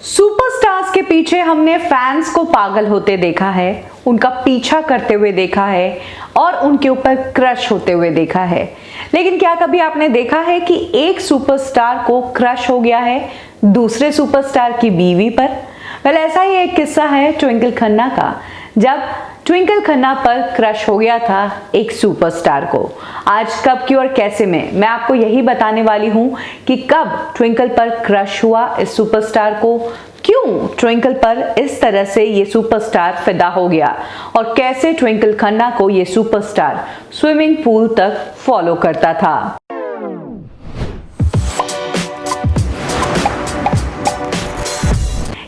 Superstars के पीछे हमने फैंस को पागल होते देखा है, उनका पीछा करते हुए देखा है और उनके ऊपर क्रश होते हुए देखा है। लेकिन क्या कभी आपने देखा है कि एक सुपरस्टार को क्रश हो गया है दूसरे सुपरस्टार की बीवी पर? ऐसा ही एक किस्सा है ट्विंकल खन्ना का, जब ट्विंकल खन्ना पर क्रश हो गया था एक सुपरस्टार को। आज कब, क्यों और कैसे में मैं आपको यही बताने वाली हूं कि कब ट्विंकल पर क्रश हुआ इस सुपरस्टार को, क्यों ट्विंकल पर इस तरह से ये सुपरस्टार फिदा हो गया और कैसे ट्विंकल खन्ना को ये सुपरस्टार स्विमिंग पूल तक फॉलो करता था।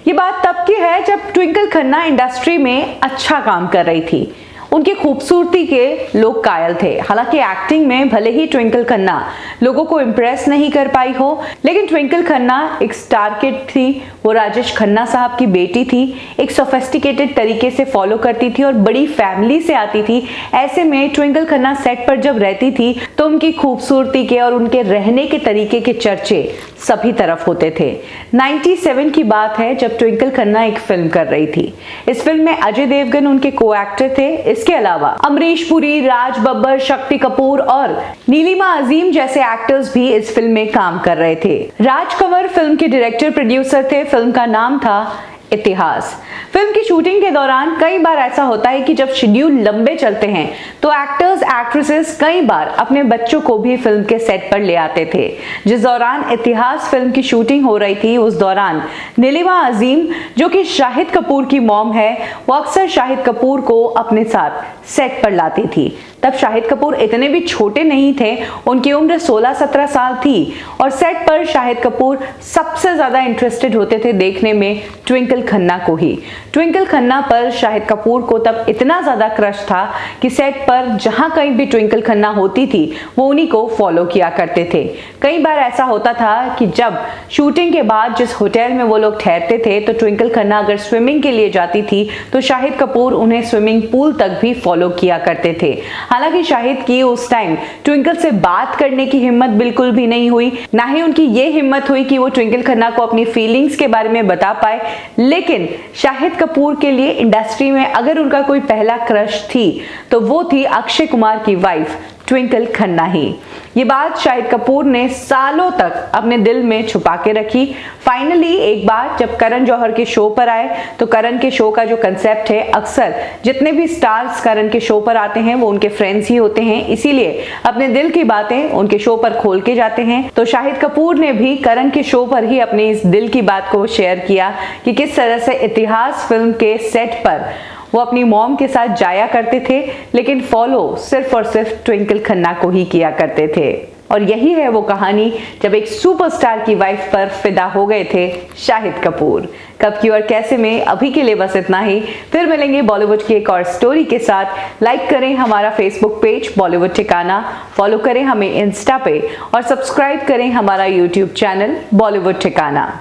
ये बात तब की है जब ट्विंकल खन्ना इंडस्ट्री में अच्छा काम कर रही थी। उनकी खूबसूरती के लोग कायल थे। हालांकि एक्टिंग में भले ही ट्विंकल खन्ना लोगों को इम्प्रेस नहीं कर पाई हो, लेकिन ट्विंकल खन्ना एक स्टार किड थी। वो राजेश खन्ना साहब की बेटी थी, एक सोफिस्टिकेटेड तरीके से फॉलो करती थी और बड़ी फैमिली से आती थी। ऐसे में ट्विंकल खन्ना सेट पर जब रहती थी तो उनकी खूबसूरती के और उनके रहने के तरीके के चर्चे सभी तरफ होते थे। 97 की बात है जब ट्विंकल खन्ना एक फिल्म कर रही थी। इस फिल्म में अजय देवगन उनके को एक्टर थे। इसके अलावा अमरीश पुरी, राज बब्बर, शक्ति कपूर और नीलिमा अजीम जैसे एक्टर्स भी इस फिल्म में काम कर रहे थे। राज कंवर फिल्म के डायरेक्टर प्रोड्यूसर थे। फिल्म का नाम था इतिहास। फिल्म की शूटिंग के दौरान कई बार ऐसा होता है कि जब शेड्यूल लंबे चलते हैं तो एक्टर्स एक्ट्रेसेस कई बार अपने बच्चों को भी फिल्म के सेट पर ले आते थे। जिस दौरान इतिहास फिल्म की शूटिंग हो रही थी उस दौरान नीलिमा अजीम, जो कि शाहिद कपूर की मॉम है, वो अक्सर शाहिद कपूर को अपने साथ सेट पर लाती थी। तब शाहिद कपूर इतने भी छोटे नहीं थे, उनकी उम्र 16-17 साल थी और सेट पर शाहिद कपूर सबसे ज्यादा इंटरेस्टेड होते थे देखने में ट्विंकल खन्ना को ही। ट्विंकल खन्ना पर शाहिद कपूर को तब इतना ज्यादा क्रश था कि सेट पर जहां कहीं भी ट्विंकल खन्ना होती थी वो उन्हीं को फॉलो किया करते थे। कई बार ऐसा होता था कि जब शूटिंग के बाद जिस होटल में वो लोग ठहरते थे तो ट्विंकल खन्ना अगर स्विमिंग के लिए जाती थी तो शाहिद कपूर उन्हें स्विमिंग पूल तक भी फॉलो किया करते थे। हालांकि शाहिद की उस टाइम ट्विंकल से बात करने की हिम्मत बिल्कुल भी नहीं हुई, ना ही उनकी ये हिम्मत हुई कि वो ट्विंकल खन्ना को अपनी फीलिंग्स के बारे में बता पाए। लेकिन शाहिद कपूर के लिए इंडस्ट्री में अगर उनका कोई पहला क्रश थी तो वो थी अक्षय कुमार की वाइफ ट्विंकल खन्ना ही। ये बात शाहिद कपूर ने सालों तक अपने दिल में छुपा के रखी। फाइनली एक बार जब करण जौहर के शो पर आए तो करण के शो का जो कंसेप्ट है, अक्सर जितने भी स्टार्स करण के शो पर आते हैं वो उनके फ्रेंड्स ही होते हैं, इसीलिए अपने दिल की बातें उनके शो पर खोल के जाते हैं। तो शाहिद कपूर ने भी करण के शो पर ही अपनी इस दिल की बात को शेयर किया कि किस तरह से इतिहास फिल्म के सेट पर वो अपनी मॉम के साथ जाया करते थे, लेकिन फॉलो सिर्फ और सिर्फ ट्विंकल खन्ना को ही किया करते थे। और यही है वो कहानी जब एक सुपरस्टार की वाइफ पर फिदा हो गए थे शाहिद कपूर। कब, क्यों और कैसे में अभी के लिए बस इतना ही। फिर मिलेंगे बॉलीवुड की एक और स्टोरी के साथ। लाइक करें हमारा फेसबुक पेज बॉलीवुड ठिकाना, फॉलो करें हमें इंस्टा पे और सब्सक्राइब करें हमारा यूट्यूब चैनल बॉलीवुड ठिकाना।